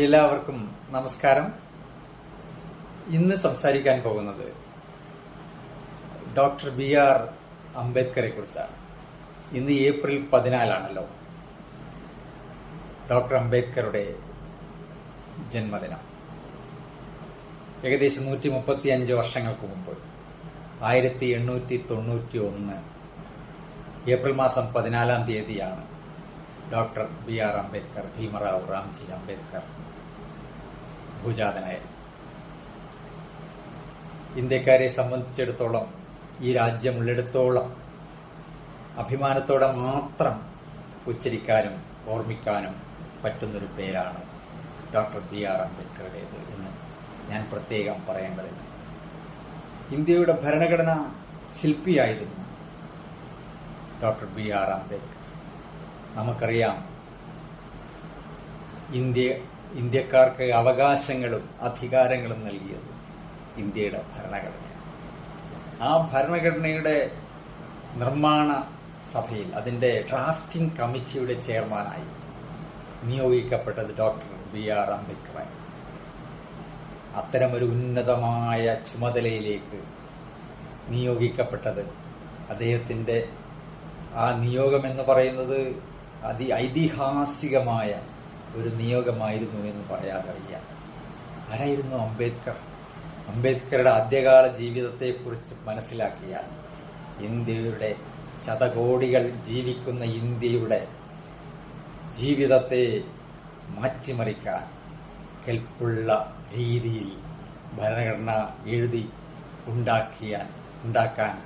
എല്ലാവർക്കും നമസ്കാരം. ഇന്ന് സംസാരിക്കാൻ പോകുന്നത് ഡോക്ടർ ബി.ആർ. അംബേദ്കറെ കുറിച്ചാണ്. ഇന്ന് ഏപ്രിൽ 14 ഡോക്ടർ അംബേദ്കറുടെ ജന്മദിനം. ഏകദേശം 135 വർഷങ്ങൾക്ക് മുമ്പ് 1891 ഏപ്രിൽ മാസം 14 ഡോക്ടർ ബി.ആർ. അംബേദ്കർ, ഭീമറാവു റാംജി അംബേദ്കർ ഭൂജാതനായി. ഇന്ത്യക്കാരെ സംബന്ധിച്ചിടത്തോളം, ഈ രാജ്യമുള്ളിടത്തോളം അഭിമാനത്തോടെ മാത്രം ഉച്ചരിക്കാനും ഓർമ്മിക്കാനും പറ്റുന്നൊരു പേരാണ് ഡോക്ടർ ബി.ആർ. അംബേദ്കറുടേത് എന്ന് ഞാൻ പ്രത്യേകം പറയേണ്ടതില്ല. ഇന്ത്യയുടെ ഭരണഘടനാ ശില്പിയായിരുന്നു ഡോക്ടർ ബി.ആർ. അംബേദ്കർ. നമുക്കറിയാം, ഇന്ത്യക്കാർക്ക് അവകാശങ്ങളും അധികാരങ്ങളും നൽകിയത് ഇന്ത്യയുടെ ഭരണഘടനയാണ്. ആ ഭരണഘടനയുടെ നിർമ്മാണ സഭയിൽ അതിന്റെ ഡ്രാഫ്റ്റിംഗ് കമ്മിറ്റിയുടെ ചെയർമാനായി നിയോഗിക്കപ്പെട്ടത് ഡോക്ടർ ബി.ആർ. അംബേദ്കറായി. അത്തരമൊരു ഉന്നതമായ ചുമതലയിലേക്ക് നിയോഗിക്കപ്പെട്ടത് അദ്ദേഹത്തിന്റെ ആ നിയോഗമെന്ന് പറയുന്നത് ഐതിഹാസികമായ ഒരു നിയോഗമായിരുന്നു എന്ന് പറയാതെ വയ്യ. ആരായിരുന്നു അംബേദ്കർ? അംബേദ്കറുടെ ആദ്യകാല ജീവിതത്തെക്കുറിച്ച് മനസ്സിലാക്കിയാൽ ഇന്ത്യയുടെ ശതകോടികൾ ജീവിക്കുന്ന ഇന്ത്യയുടെ ജീവിതത്തെ മാറ്റിമറിക്കാൻ കെൽപ്പുള്ള രീതിയിൽ ഭരണഘടന എഴുതി ഉണ്ടാക്കാൻ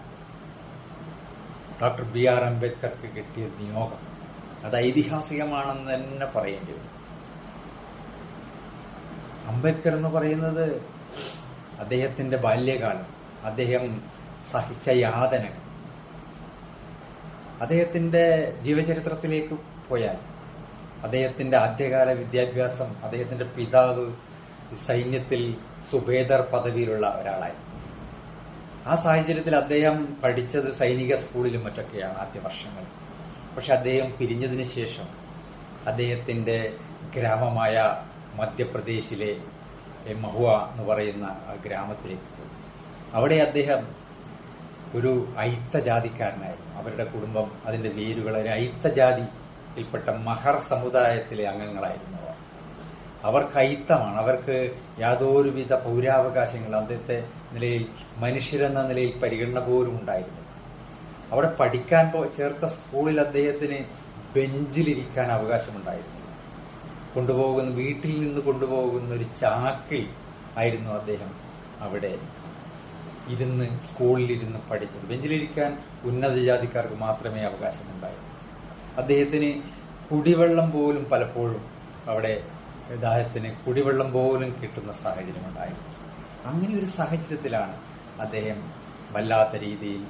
ഡോക്ടർ ബി.ആർ. അംബേദ്കർക്ക് കിട്ടിയ നിയോഗം അത് ഐതിഹാസികമാണെന്ന് തന്നെ പറയേണ്ടി വരും. അംബേദ്കർ എന്ന് പറയുന്നത് അദ്ദേഹത്തിന്റെ ബാല്യകാലം, അദ്ദേഹം സഹിച്ച യാതനകൾ, അദ്ദേഹത്തിന്റെ ജീവചരിത്രത്തിലേക്ക് പോയാൽ അദ്ദേഹത്തിന്റെ ആദ്യകാല വിദ്യാഭ്യാസം, അദ്ദേഹത്തിന്റെ പിതാവ് സൈന്യത്തിൽ സുബേദർ പദവിയിലുള്ള ഒരാളായിരുന്നു. ആ സാഹചര്യത്തിൽ അദ്ദേഹം പഠിച്ചത് സൈനിക സ്കൂളിലും മറ്റൊക്കെയാണ് ആദ്യ വർഷങ്ങൾ. പക്ഷെ അദ്ദേഹം പിരിഞ്ഞതിന് ശേഷം അദ്ദേഹത്തിന്റെ ഗ്രാമമായ മധ്യപ്രദേശിലെ മഹുവ എന്ന് പറയുന്ന ഗ്രാമത്തിലേക്ക് പോയി. അവിടെ അദ്ദേഹം ഒരു അയിത്ത ജാതിക്കാരനായിരുന്നു. അവരുടെ കുടുംബം, അതിന്റെ വേരുകൾ ഒരു അയിത്ത ജാതിയിൽപ്പെട്ട മഹർ സമുദായത്തിലെ അംഗങ്ങളായിരുന്നു. അവർക്ക് അയിത്തമാണ്, അവർക്ക് യാതൊരുവിധ പൗരാവകാശങ്ങൾ അദ്ദേഹത്തെ നിലയിൽ മനുഷ്യരെന്ന നിലയിൽ പരിഗണന പോലും ഉണ്ടായിരുന്നു. അവിടെ പഠിക്കാൻ ചേർത്ത സ്കൂളിൽ അദ്ദേഹത്തിന് ബെഞ്ചിലിരിക്കാൻ അവകാശമുണ്ടായിരുന്നു. വീട്ടിൽ നിന്ന് കൊണ്ടുപോകുന്ന ഒരു ചാക്കിൽ ആയിരുന്നു അദ്ദേഹം അവിടെ സ്കൂളിലിരുന്ന് പഠിച്ചത്. ബെഞ്ചിലിരിക്കാൻ ഉന്നത ജാതിക്കാർക്ക് മാത്രമേ അവകാശമുണ്ടായിരുന്നു. അദ്ദേഹത്തിന് കുടിവെള്ളം പോലും പലപ്പോഴും അവിടെ ദാഹത്തിന് കുടിവെള്ളം പോലും കിട്ടുന്ന സാഹചര്യമുണ്ടായിരുന്നു. അങ്ങനെ ഒരു സാഹചര്യത്തിലാണ് അദ്ദേഹം വല്ലാത്ത രീതിയിൽ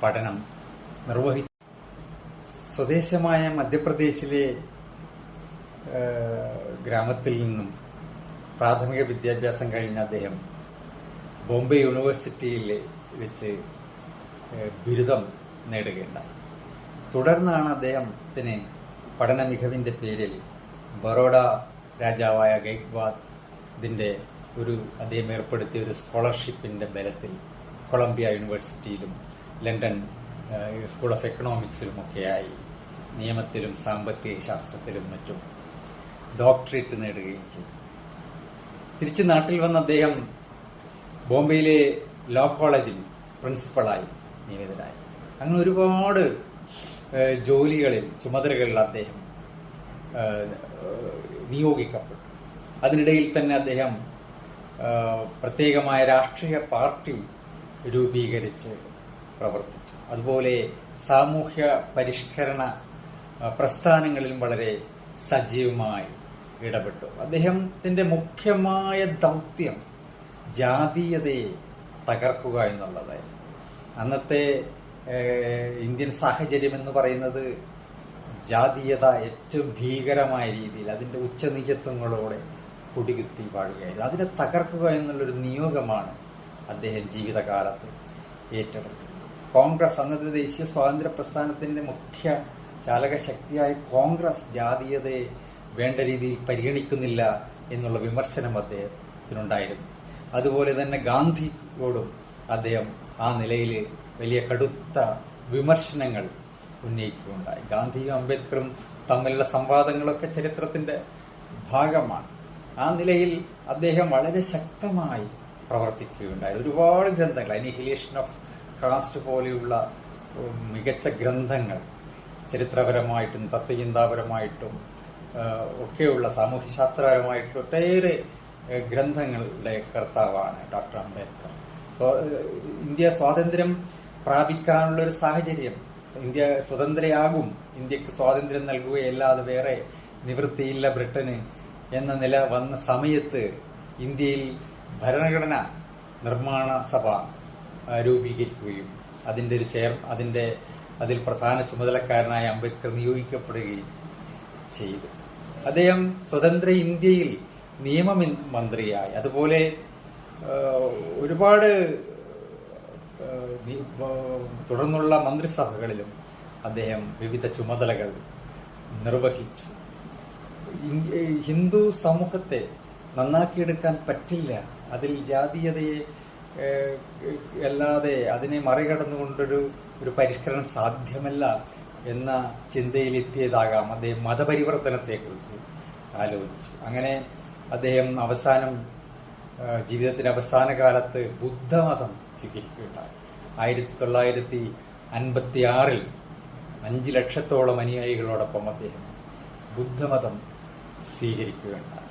പഠനം നിർവഹിച്ചു. സ്വദേശമായ മധ്യപ്രദേശിലെ ഗ്രാമത്തിൽ നിന്നും പ്രാഥമിക വിദ്യാഭ്യാസം കഴിഞ്ഞ അദ്ദേഹം ബോംബെ യൂണിവേഴ്സിറ്റിയിൽ വെച്ച് ബിരുദം നേടുകയുണ്ടായി. തുടർന്നാണ് അദ്ദേഹത്തിന് പഠന മികവിന്റെ പേരിൽ ബറോഡ രാജാവായ ഗൈക്വാദിന്റെ അദ്ദേഹം ഏർപ്പെടുത്തിയ ഒരു സ്കോളർഷിപ്പിന്റെ ബലത്തിൽ കൊളംബിയ യൂണിവേഴ്സിറ്റിയിലും ലണ്ടൻ സ്കൂൾ ഓഫ് എക്കണോമിക്സിലുമൊക്കെയായി നിയമത്തിലും സാമ്പത്തിക ശാസ്ത്രത്തിലും മറ്റും ഡോക്ടറേറ്റ് നേടുകയും ചെയ്തു. തിരിച്ച് നാട്ടിൽ വന്ന അദ്ദേഹം ബോംബെയിലെ ലോ കോളേജിൽ പ്രിൻസിപ്പളായി നിയമിതനായി. അങ്ങനെ ഒരുപാട് ചുമതലകളിൽ അദ്ദേഹം നിയോഗിക്കപ്പെട്ടു. അതിനിടയിൽ തന്നെ അദ്ദേഹം പ്രത്യേകമായ രാഷ്ട്രീയ പാർട്ടി രൂപീകരിച്ച് പ്രവർത്തിച്ചു. അതുപോലെ സാമൂഹ്യ പരിഷ്കരണ പ്രസ്ഥാനങ്ങളിലും വളരെ സജീവമായി ഇടപെട്ടു. അദ്ദേഹത്തിന്റെ മുഖ്യമായ ദൗത്യം ജാതീയതയെ തകർക്കുക എന്നുള്ളതായിരുന്നു. അന്നത്തെ ഇന്ത്യൻ സാഹചര്യം എന്ന് പറയുന്നത് ജാതീയത ഏറ്റവും ഭീകരമായ രീതിയിൽ അതിന്റെ ഉച്ചനീചത്വങ്ങളോടെ കുടികുത്തി വാഴുകയായിരുന്നു. അതിനെ തകർക്കുക എന്നുള്ളൊരു നിയോഗമാണ് അദ്ദേഹം ജീവിതകാലത്ത് ഏറ്റെടുത്തത്. കോൺഗ്രസ്, അന്നത്തെ ദേശീയ സ്വാതന്ത്ര്യ പ്രസ്ഥാനത്തിന്റെ മുഖ്യ ചാലകശക്തിയായ കോൺഗ്രസ് ജാതീയതയെ വേണ്ട രീതിയിൽ പരിഗണിക്കുന്നില്ല എന്നുള്ള വിമർശനം അദ്ദേഹത്തിനുണ്ടായിരുന്നു. അതുപോലെ തന്നെ ഗാന്ധിയോടും അദ്ദേഹം ആ നിലയിൽ വലിയ കടുത്ത വിമർശനങ്ങൾ ഉന്നയിക്കുകയുണ്ടായി. ഗാന്ധിയും അംബേദ്കറും തമ്മിലുള്ള സംവാദങ്ങളൊക്കെ ചരിത്രത്തിന്റെ ഭാഗമാണ്. ആ നിലയിൽ അദ്ദേഹം വളരെ ശക്തമായി പ്രവർത്തിക്കുകയുണ്ടായി. ഒരുപാട് ഗ്രന്ഥങ്ങൾ, അനിഹിലേഷൻ ഓഫ് കാസ്റ്റ് പോലെയുള്ള മികച്ച ഗ്രന്ഥങ്ങൾ ചരിത്രപരമായിട്ടും തത്വചിന്താപരമായിട്ടും ഒക്കെയുള്ള സാമൂഹ്യശാസ്ത്രപരമായിട്ടുള്ള ഒട്ടേറെ ഗ്രന്ഥങ്ങളുടെ കർത്താവാണ് ഡോക്ടർ അംബേദ്കർ. ഇന്ത്യ സ്വാതന്ത്ര്യം പ്രാപിക്കാനുള്ള ഒരു സാഹചര്യം, ഇന്ത്യ സ്വതന്ത്രയാകും, ഇന്ത്യക്ക് സ്വാതന്ത്ര്യം നൽകുകയല്ലാതെ വേറെ നിവൃത്തിയില്ല ബ്രിട്ടന് എന്ന നില വന്ന സമയത്ത് ഇന്ത്യയിൽ ഭരണഘടന നിർമ്മാണ സഭ രൂപീകരിക്കുകയും അതിൽ പ്രധാന ചുമതലക്കാരനായ അംബേദ്കർ നിയോഗിക്കപ്പെടുകയും ചെയ്തു. അദ്ദേഹം സ്വതന്ത്ര ഇന്ത്യയിൽ നിയമമന്ത്രിയായി, അതുപോലെ ഒരുപാട് തുടർന്നുള്ള മന്ത്രിസഭകളിലും അദ്ദേഹം വിവിധ ചുമതലകൾ നിർവഹിച്ചു. ഹിന്ദു സമൂഹത്തെ നന്നാക്കിയെടുക്കാൻ പറ്റില്ല, അതിൽ ജാതീയതയെ അല്ലാതെ അതിനെ മറികടന്നുകൊണ്ടൊരു പരിഷ്കരണം സാധ്യമല്ല എന്ന ചിന്തയിലെത്തിയതാകാം അദ്ദേഹം മതപരിവർത്തനത്തെക്കുറിച്ച് ആലോചിച്ചു. അങ്ങനെ അദ്ദേഹം ജീവിതത്തിന്റെ അവസാന കാലത്ത് ബുദ്ധമതം സ്വീകരിക്കുകയുണ്ടായി. 1956 5 ലക്ഷത്തോളം അനുയായികളോടൊപ്പം അദ്ദേഹം ബുദ്ധമതം സ്വീകരിക്കുകയുണ്ടായി.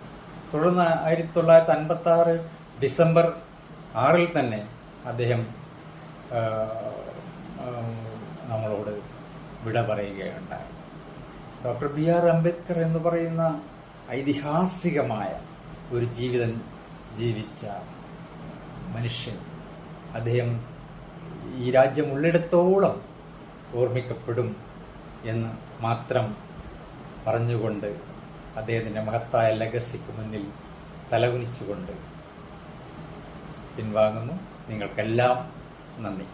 തുടർന്ന് 1956 ഡിസംബർ 6 തന്നെ അദ്ദേഹം നമ്മളോട് വിട പറയുകയുണ്ടായി. ഡോക്ടർ BR അംബേദ്കർ എന്ന് പറയുന്ന ഐതിഹാസികമായ ഒരു ജീവിതം ജീവിച്ച മനുഷ്യൻ, അദ്ദേഹം ഈ രാജ്യം ഉള്ളിടത്തോളം ഓർമ്മിക്കപ്പെടും എന്ന് മാത്രം പറഞ്ഞുകൊണ്ട് അദ്ദേഹത്തിന്റെ മഹത്തായ ലെഗസിക്ക് മുന്നിൽ തലകുനിച്ചുകൊണ്ട് പിൻവാങ്ങുന്നു. നിങ്ങൾക്കെല്ലാം നന്ദി.